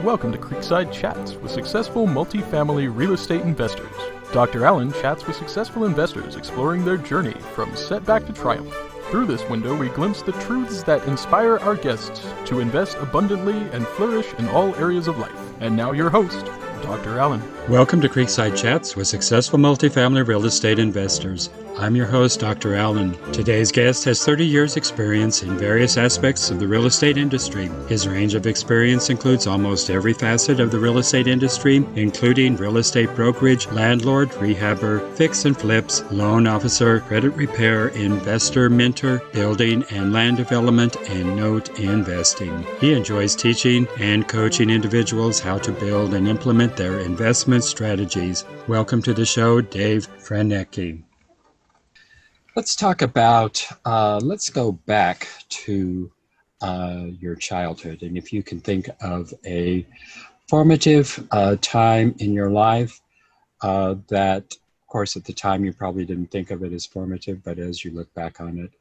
Welcome to Creekside Chats with successful multifamily real estate investors. Dr. Allen chats with successful investors exploring their journey from setback to triumph. Through this window, we glimpse the truths that inspire our guests to invest abundantly and flourish in all areas of life. And now your host, Dr. Allen. Welcome to Creekside Chats with successful multifamily real estate investors. I'm your host, Dr. Allen. Today's guest has 30 years' experience in various aspects of the real estate industry. His range of experience includes almost every facet of the real estate industry, including real estate brokerage, landlord, rehabber, fix and flips, loan officer, credit repair, investor, mentor, building and land development, and note investing. He enjoys teaching and coaching individuals how to build and implement their investment strategies. Welcome to the show, Dave Franecki. Let's talk about, let's go back to your childhood. And if you can think of a formative time in your life that, of course, at the time you probably didn't think of it as formative, but as you look back on it,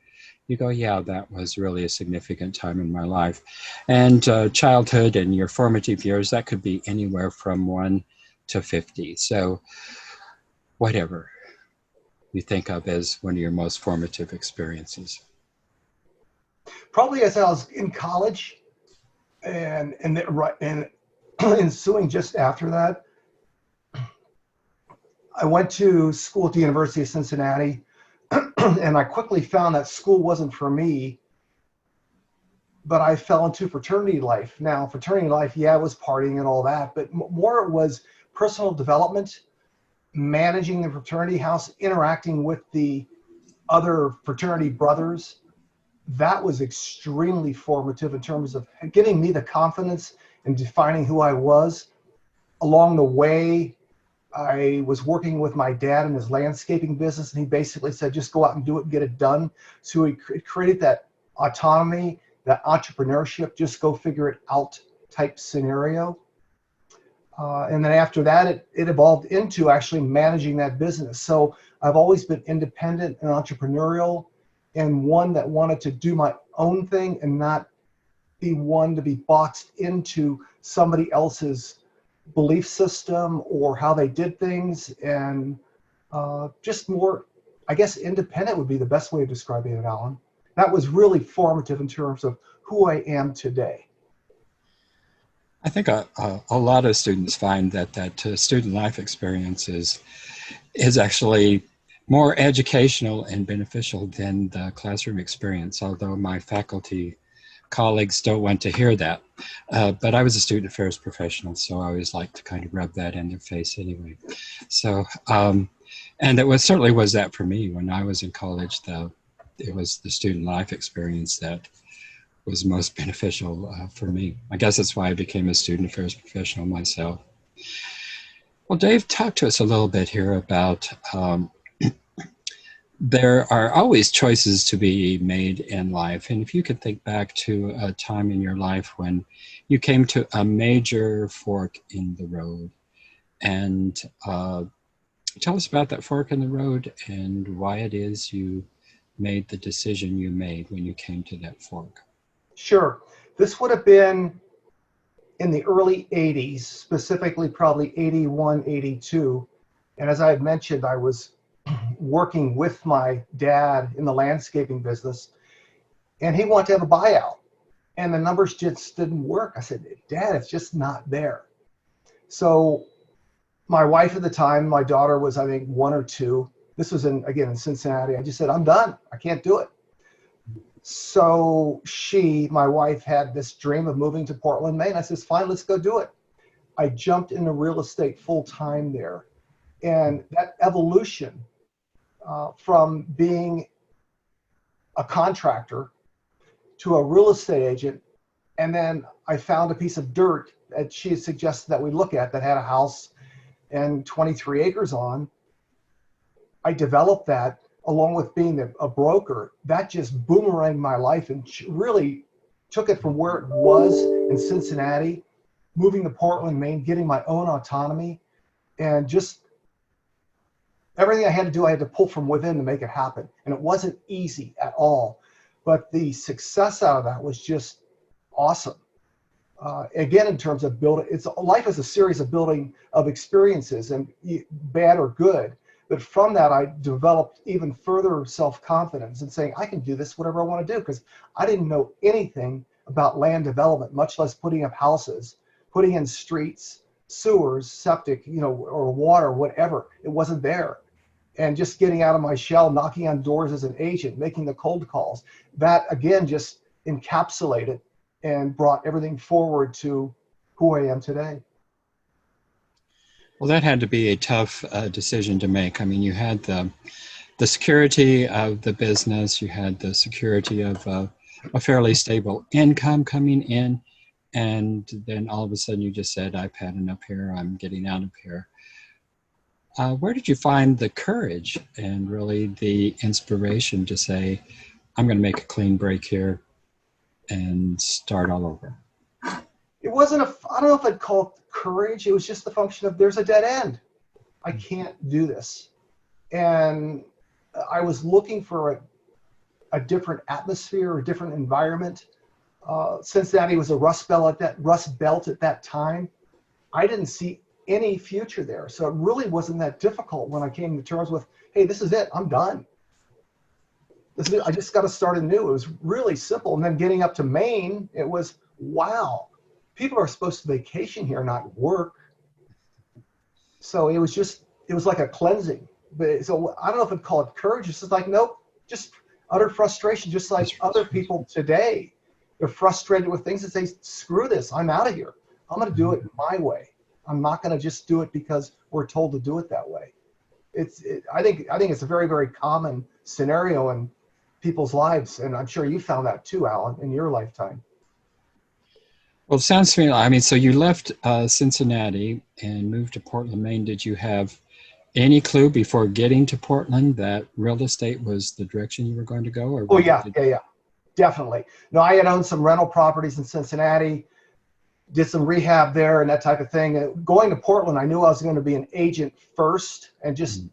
you go, yeah, that was really a significant time in my life. And childhood and your formative years, that could be anywhere from 1 to 50. So whatever you think of as one of your most formative experiences. Probably as I was in college and ensuing just after that, I went to school at the University of Cincinnati, and I quickly found that school wasn't for me, but I fell into fraternity life. Now, fraternity life, yeah, it was partying and all that, but more it was personal development, managing the fraternity house, interacting with the other fraternity brothers. That was extremely formative in terms of giving me the confidence in defining who I was. Along the way, I was working with my dad in his landscaping business, and he basically said, just go out and do it and get it done. So he created that autonomy, that entrepreneurship, just go figure it out type scenario. And then after that, it evolved into actually managing that business. So I've always been independent and entrepreneurial, and one that wanted to do my own thing and not be one to be boxed into somebody else's belief system or how they did things. And just more, I guess, independent would be the best way of describing it, Alan. That was really formative in terms of who I am today. I think a lot of students find that student life experience is actually more educational and beneficial than the classroom experience, although my faculty colleagues don't want to hear that. But I was a student affairs professional, so I always like to kind of rub that in their face anyway. So, and it certainly was that for me when I was in college. It was the student life experience that was most beneficial for me. I guess that's why I became a student affairs professional myself. Well, Dave, talk to us a little bit here about there are always choices to be made in life. And if you could think back to a time in your life when you came to a major fork in the road, and tell us about that fork in the road and why it is you made the decision you made when you came to that fork. Sure. This would have been in the early 80s, specifically probably 81, 82. And as I had mentioned, I was working with my dad in the landscaping business, and he wanted to have a buyout. And the numbers just didn't work. I said, Dad, it's just not there. So my wife at the time, my daughter was, I think, 1 or 2. This was in Cincinnati. I just said, I'm done. I can't do it. So my wife, had this dream of moving to Portland, Maine. I says, fine, let's go do it. I jumped into real estate full time there. And that evolution from being a contractor to a real estate agent, and then I found a piece of dirt that she had suggested that we look at that had a house and 23 acres on. I developed that along with being a broker. That just boomeranged my life and really took it from where it was in Cincinnati, moving to Portland, Maine, getting my own autonomy, and just everything I had to do, I had to pull from within to make it happen. And it wasn't easy at all, but the success out of that was just awesome. Again, in terms of building, life is a series of building of experiences, and bad or good. But from that, I developed even further self-confidence and saying, I can do this, whatever I want to do, because I didn't know anything about land development, much less putting up houses, putting in streets, sewers, septic, or water, whatever. It wasn't there. And just getting out of my shell, knocking on doors as an agent, making the cold calls, that again just encapsulated and brought everything forward to who I am today. Well, that had to be a tough decision to make. I mean, you had the security of the business, you had the security of a fairly stable income coming in, and then all of a sudden you just said, I've had enough here, I'm getting out of here. Where did you find the courage and really the inspiration to say, I'm going to make a clean break here and start all over? It wasn't I don't know if I'd call it courage. It was just the function of there's a dead end. I can't do this. And I was looking for a different atmosphere, a different environment. Cincinnati was a rust belt at that time. I didn't see any future there. So it really wasn't that difficult when I came to terms with, hey, this is it. I'm done. I just got to start anew. It was really simple. And then getting up to Maine, it was, wow, people are supposed to vacation here, not work. So it was like a cleansing. But so I don't know if I'd call it courage. It's just like, nope, just utter frustration, just like other people today. They're frustrated with things and say, screw this, I'm out of here. I'm going to do it my way. I'm not going to just do it because we're told to do it that way. I think it's a very, very common scenario in people's lives, and I'm sure you found that too, Alan, in your lifetime. Well, it sounds to me, I mean, so you left Cincinnati and moved to Portland, Maine. Did you have any clue before getting to Portland that real estate was the direction you were going to go? Or yeah, definitely. No, I had owned some rental properties in Cincinnati, did some rehab there and that type of thing. Going to Portland, I knew I was going to be an agent first and just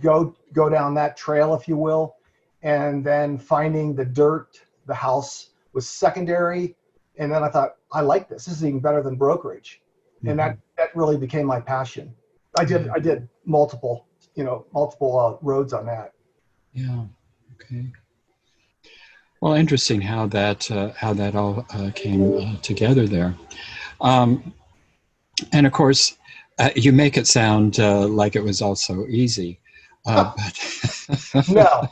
go down that trail, if you will. And then finding the dirt, the house was secondary. And then I thought, I like this. This is even better than brokerage. And that really became my passion. I did multiple roads on that. Yeah. Okay. Well, interesting how that all came together there. And of course, you make it sound like it was also easy. But No.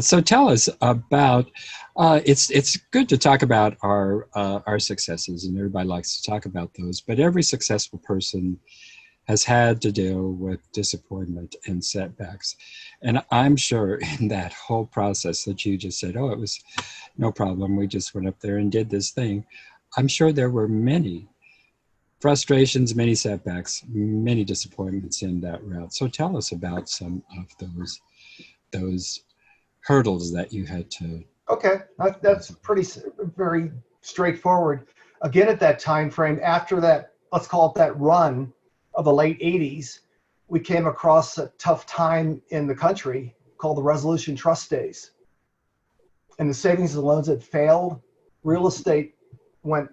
So tell us about. It's good to talk about our successes, and everybody likes to talk about those. But every successful person has had to deal with disappointment and setbacks, and I'm sure in that whole process that you just said, "Oh, it was no problem. We just went up there and did this thing." I'm sure there were many frustrations, many setbacks, many disappointments in that route. So tell us about some of those hurdles that you had to. Okay, that's very straightforward. Again, at that time frame, after that, let's call it that run of the late 80s, we came across a tough time in the country called the Resolution Trust Days. And the savings and loans had failed. Real estate went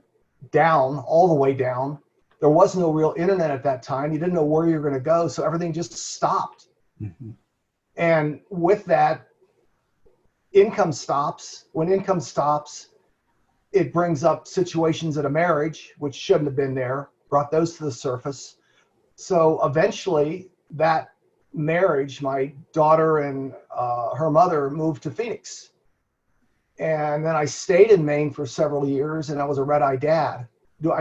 down, all the way down. There was no real internet at that time. You didn't know where you were going to go. So everything just stopped. Mm-hmm. And with that, income stops. When income stops, it brings up situations in a marriage, which shouldn't have been there, brought those to the surface. So eventually that marriage, my daughter and her mother moved to Phoenix. And then I stayed in Maine for several years, and I was a red-eye dad,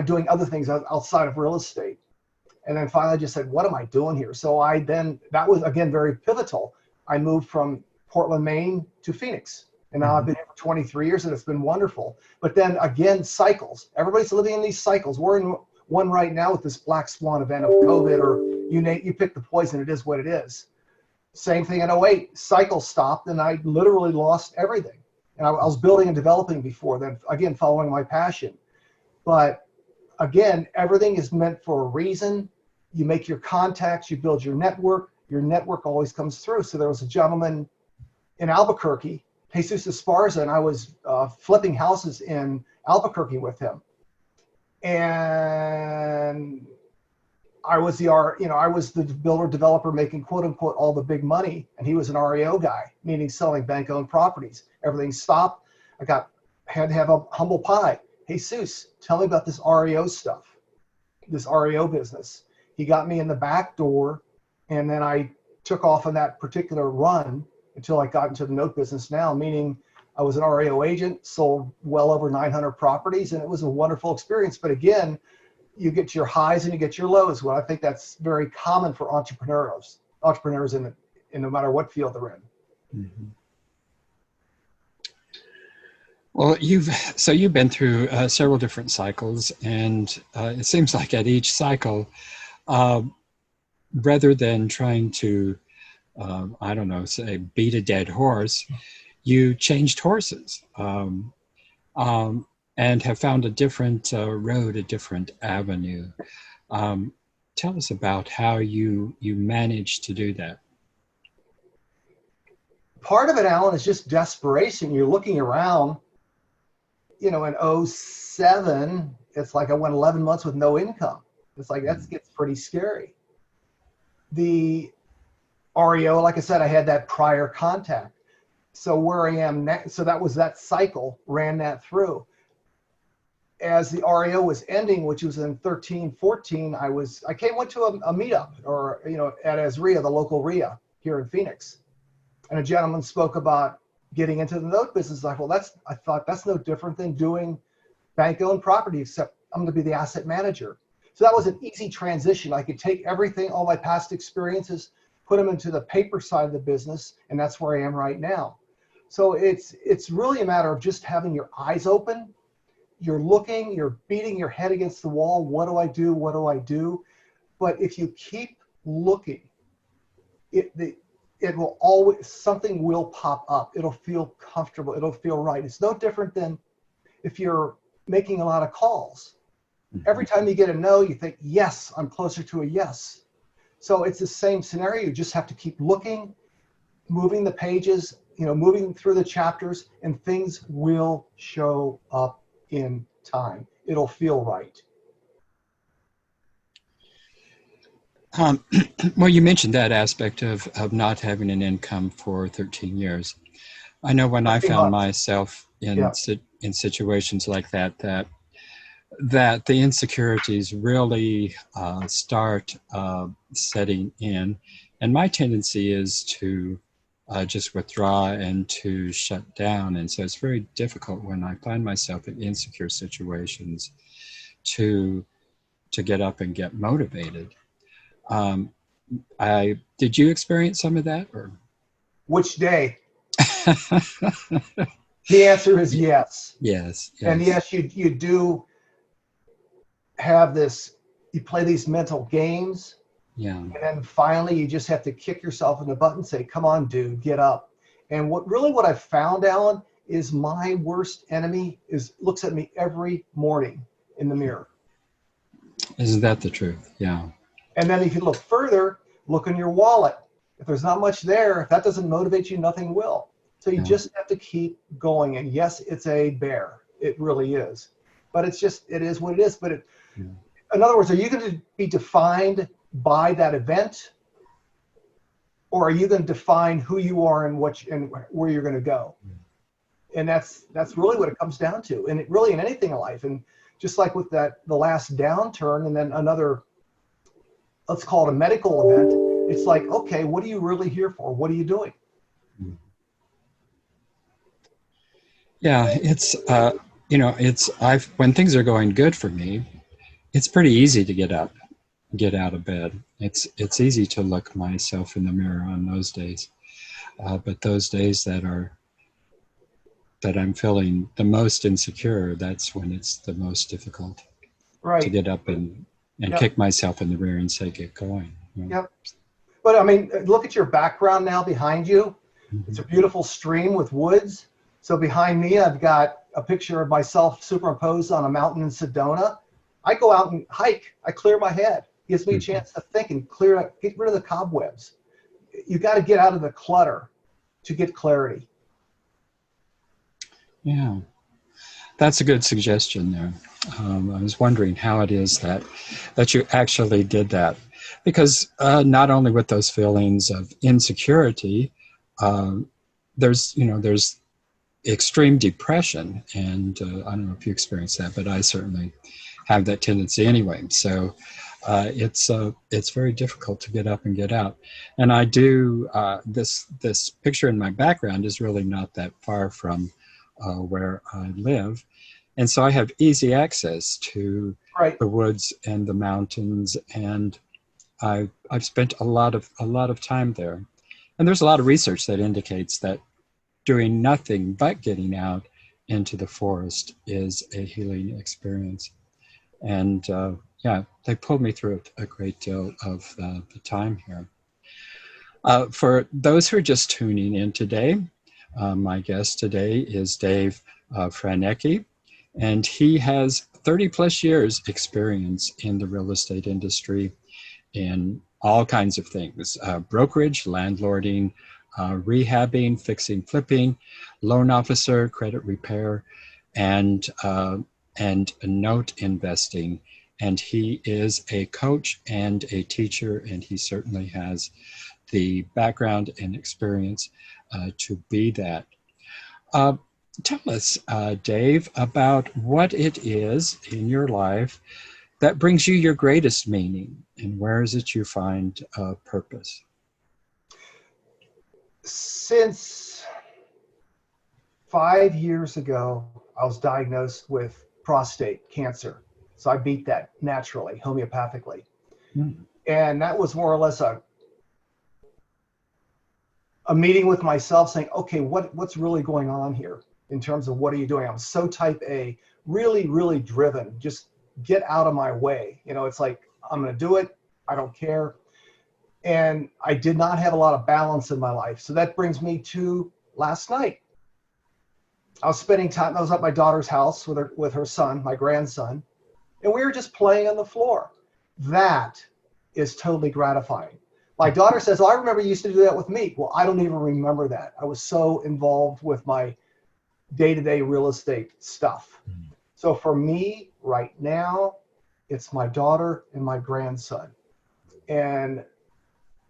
doing other things outside of real estate. And then finally I just said, what am I doing here? So that was again very pivotal. I moved from Portland, Maine to Phoenix. And now I've been here for 23 years, and it's been wonderful. But then again, cycles. Everybody's living in these cycles. We're in one right now with this black swan event of COVID, or you pick the poison, it is what it is. Same thing in 2008, cycles stopped, and I literally lost everything. And I was building and developing before then, again, following my passion. But again, everything is meant for a reason. You make your contacts, you build your network always comes through. So there was a gentleman in Albuquerque, Jesus Esparza, and I was flipping houses in Albuquerque with him. And I was I was the builder developer making quote unquote all the big money, and he was an REO guy, meaning selling bank owned properties. Everything stopped. Had to have a humble pie. Jesus, tell me about this REO stuff, this REO business. He got me in the back door, and then I took off on that particular run until I got into the note business now, meaning I was an REO agent, sold well over 900 properties, and it was a wonderful experience. But again, you get your highs and you get your lows. Well, I think that's very common for entrepreneurs in no matter what field they're in. Mm-hmm. Well, you've been through several different cycles, and it seems like at each cycle, rather than trying to, I don't know, say beat a dead horse, you changed horses and have found a different road, a different avenue. Tell us about how you managed to do that. Part of it, Alan, is just desperation. You're looking around, in 2007, it's like I went 11 months with no income. It's like, that gets pretty scary. The REO, like I said, I had that prior contact. So where I am now, so that cycle, ran that through. As the REO was ending, which was in 13, 14, went to a meetup at ASREA, the local REIA here in Phoenix. And a gentleman spoke about getting into the note business. I thought that's no different than doing bank-owned property, except I'm going to be the asset manager. So that was an easy transition. I could take everything, all my past experiences, put them into the paper side of the business, and that's where I am right now. So it's really a matter of just having your eyes open. You're looking, you're beating your head against the wall. What do I do? What do I do? But if you keep looking, it will always, something will pop up. It'll feel comfortable. It'll feel right. It's no different than if you're making a lot of calls. Every time you get a no, you think, yes, I'm closer to a yes. So it's the same scenario. You just have to keep looking, moving the pages, moving through the chapters, and things will show up in time. It'll feel right. Well, you mentioned that aspect of not having an income for 13 years. I know when I found myself in situations like that the insecurities really start setting in. And my tendency is to just withdraw and to shut down. And so it's very difficult when I find myself in insecure situations to get up and get motivated. Did you experience some of that? Or? Which day? The answer is yes. Yes. And yes, you do have this, you play these mental games. Yeah. And then finally you just have to kick yourself in the butt and say, come on, dude, get up. And what I've found, Alan, is my worst enemy looks at me every morning in the mirror. Isn't that the truth? Yeah. And then if you look further, look in your wallet. If there's not much there, if that doesn't motivate you, nothing will. So you just have to keep going. And yes, it's a bear. It really is. But it is what it is. But in other words, are you going to be defined by that event? Or are you going to define who you are and where you're going to go? And that's really what it comes down to. And it really in anything in life. And just like with the last downturn and then another, let's call it a medical event, it's like, okay, what are you really here for? What are you doing? Yeah, when things are going good for me, it's pretty easy to get up, get out of bed. It's easy to look myself in the mirror on those days. But those days that I'm feeling the most insecure, that's when it's the most difficult to get up and kick myself in the rear and say, get going. Yep. But I mean, look at your background now behind you. Mm-hmm. It's a beautiful stream with woods. So behind me, I've got a picture of myself superimposed on a mountain in Sedona. I go out and hike. I clear my head. It gives me a chance to think and get rid of the cobwebs. You got to get out of the clutter to get clarity. Yeah, that's a good suggestion there. I was wondering how it is that you actually did that, because not only with those feelings of insecurity, um, there's extreme depression, and I don't know if you experience that, but I certainly have that tendency anyway. So it's very difficult to get up and get out. And I do this picture in my background is really not that far from where I live, and so I have easy access to Right. the woods and the mountains, and I've spent a lot of time there. And there's a lot of research that indicates that doing nothing but getting out into the forest is a healing experience. And yeah, they pulled me through a great deal of the time here. For those who are just tuning in today, my guest today is Dave Franecki, and he has 30 plus years experience in the real estate industry in all kinds of things: brokerage, landlording, rehabbing, fixing, flipping, loan officer, credit repair, and note investing. And he is a coach and a teacher, and he certainly has the background and experience to be that. Tell us, Dave, about what it is in your life that brings you your greatest meaning, and where is it you find purpose? Since 5 years ago, I was diagnosed with prostate cancer. So I beat that naturally, homeopathically. And that was more or less a meeting with myself saying, okay, what's really going on here in terms of what are you doing? I'm so type A, really, really driven. Just get out of my way. It's like, I'm going to do it. I don't care. And I did not have a lot of balance in my life. So that brings me to last night. I was spending time, I was at my daughter's house with her son, my grandson, and we were just playing on the floor. That is totally gratifying. My daughter says, oh, I remember you used to do that with me. Well, I don't even remember that. I was so involved with my day-to-day real estate stuff. So for me right now, it's my daughter and my grandson. And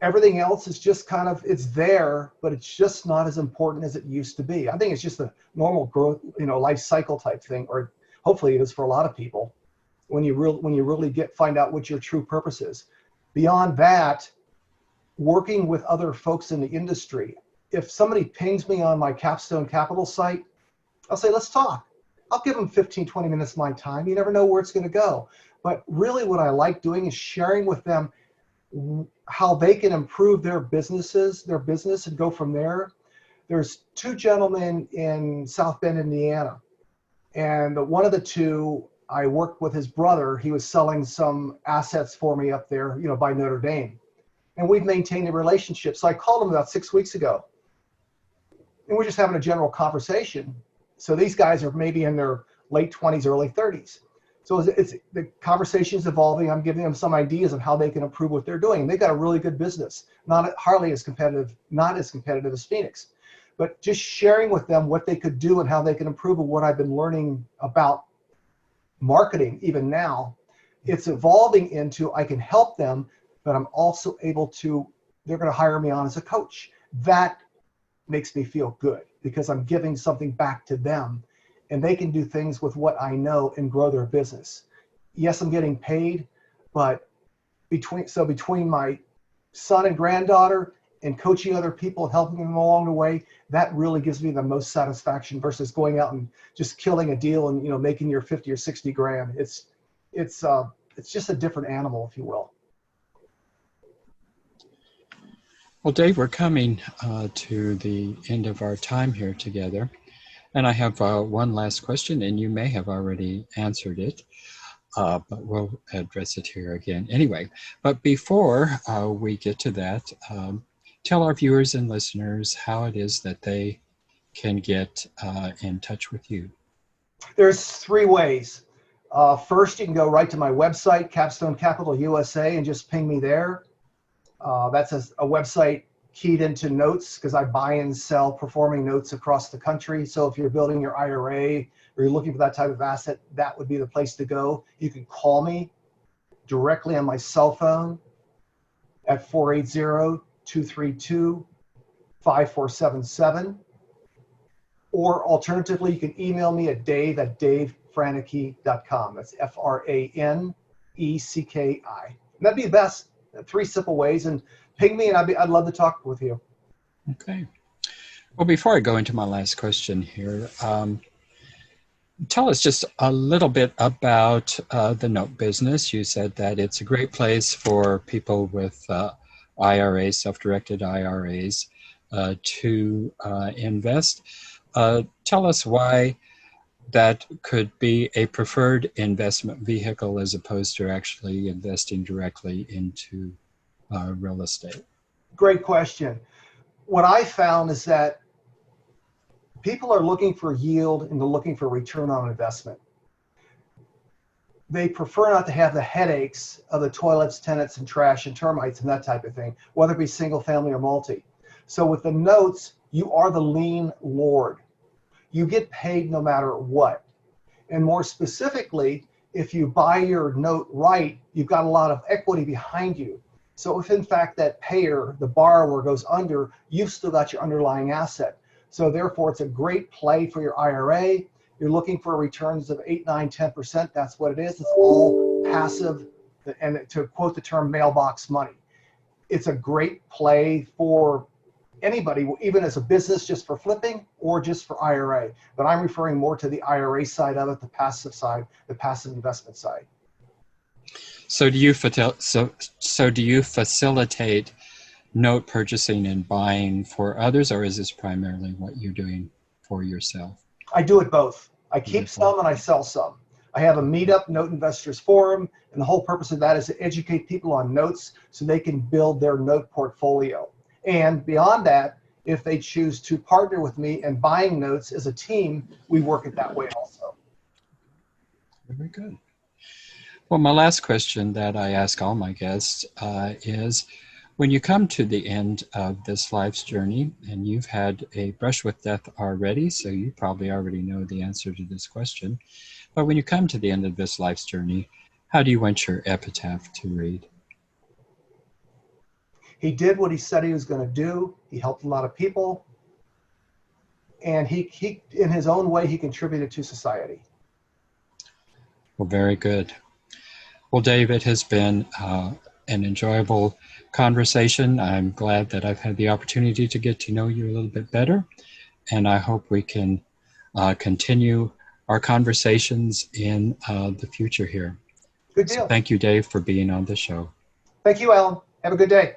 everything else is just kind of, it's there, but it's just not as important as it used to be. I think it's just a normal growth, life cycle type thing, or hopefully it is for a lot of people when you really find out what your true purpose is. Beyond that, working with other folks in the industry. If somebody pings me on my Capstone Capital site, I'll say, let's talk. I'll give them 15, 20 minutes of my time. You never know where it's going to go. But really what I like doing is sharing with them how they can improve their business and go from there. There's two gentlemen in South Bend, Indiana. And one of the two, I worked with his brother. He was selling some assets for me up there, by Notre Dame. And we've maintained a relationship. So I called him about 6 weeks ago. And we're just having a general conversation. So these guys are maybe in their late 20s, early 30s. So it's the conversation's evolving. I'm giving them some ideas of how they can improve what they're doing. And they've got a really good business, not as competitive as Phoenix, but just sharing with them what they could do and how they can improve and what I've been learning about marketing even now. It's evolving into, I can help them, but I'm also able to, they're going to hire me on as a coach. That makes me feel good because I'm giving something back to them. And they can do things with what I know and grow their business. Yes, I'm getting paid, but between my son and granddaughter and coaching other people and helping them along the way, that really gives me the most satisfaction versus going out and just killing a deal and making your 50 or 60 grand. It's just a different animal, if you will. Well, Dave, we're coming to the end of our time here together. And I have one last question, and you may have already answered it, but we'll address it here again anyway. But before we get to that, tell our viewers and listeners how it is that they can get in touch with you. There's 3 ways. First, you can go right to my website, Capstone Capital USA, and just ping me there. That's a website, keyed into notes because I buy and sell performing notes across the country. So if you're building your IRA or you're looking for that type of asset, that would be the place to go. You can call me directly on my cell phone at 480-232-5477. Or alternatively, you can email me at dave@davefranecki.com. That's FRANECKI. And that'd be the best. 3 simple ways. And ping me, and I'd love to talk with you. Okay. Well, before I go into my last question here, tell us just a little bit about the note business. You said that it's a great place for people with IRAs, self-directed IRAs, to invest. Tell us why that could be a preferred investment vehicle as opposed to actually investing directly into real estate. Great question. What I found is that people are looking for yield and they're looking for return on investment. They prefer not to have the headaches of the toilets, tenants, and trash and termites and that type of thing, whether it be single family or multi. So with the notes, you are the lien lord. You get paid no matter what. And more specifically, if you buy your note right, you've got a lot of equity behind you. So if in fact that payer, the borrower, goes under, you've still got your underlying asset. So therefore, it's a great play for your IRA. You're looking for returns of 8, 9, 10%. That's what it is. It's all passive, and to quote the term, mailbox money. It's a great play for anybody, even as a business, just for flipping or just for IRA. But I'm referring more to the IRA side of it, the passive side, the passive investment side. So do you facilitate note purchasing and buying for others, or is this primarily what you're doing for yourself? I do it both. I keep some and I sell some. I have a meetup, Note Investors Forum, and the whole purpose of that is to educate people on notes so they can build their note portfolio. And beyond that, if they choose to partner with me in buying notes as a team, we work it that way also. Very good. Well, my last question that I ask all my guests is, when you come to the end of this life's journey, and you've had a brush with death already, so you probably already know the answer to this question, but when you come to the end of this life's journey, how do you want your epitaph to read? He did what he said he was going to do. He helped a lot of people. And he in his own way, he contributed to society. Well, very good. Well, Dave, it has been an enjoyable conversation. I'm glad that I've had the opportunity to get to know you a little bit better. And I hope we can continue our conversations in the future here. Good deal. So thank you, Dave, for being on the show. Thank you, Alan. Have a good day.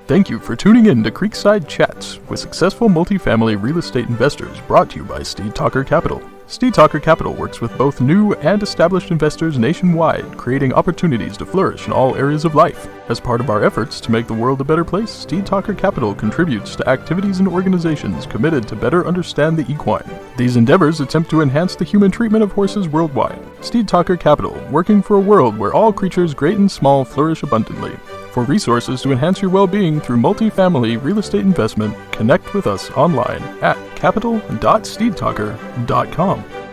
Thank you for tuning in to Creekside Chats with successful multifamily real estate investors, brought to you by Steed Talker Capital. Steed Talker Capital works with both new and established investors nationwide, creating opportunities to flourish in all areas of life. As part of our efforts to make the world a better place, Steed Talker Capital contributes to activities and organizations committed to better understand the equine. These endeavors attempt to enhance the human treatment of horses worldwide. Steed Talker Capital, working for a world where all creatures great and small flourish abundantly. For resources to enhance your well-being through multifamily real estate investment, connect with us online at capital.steedtalker.com.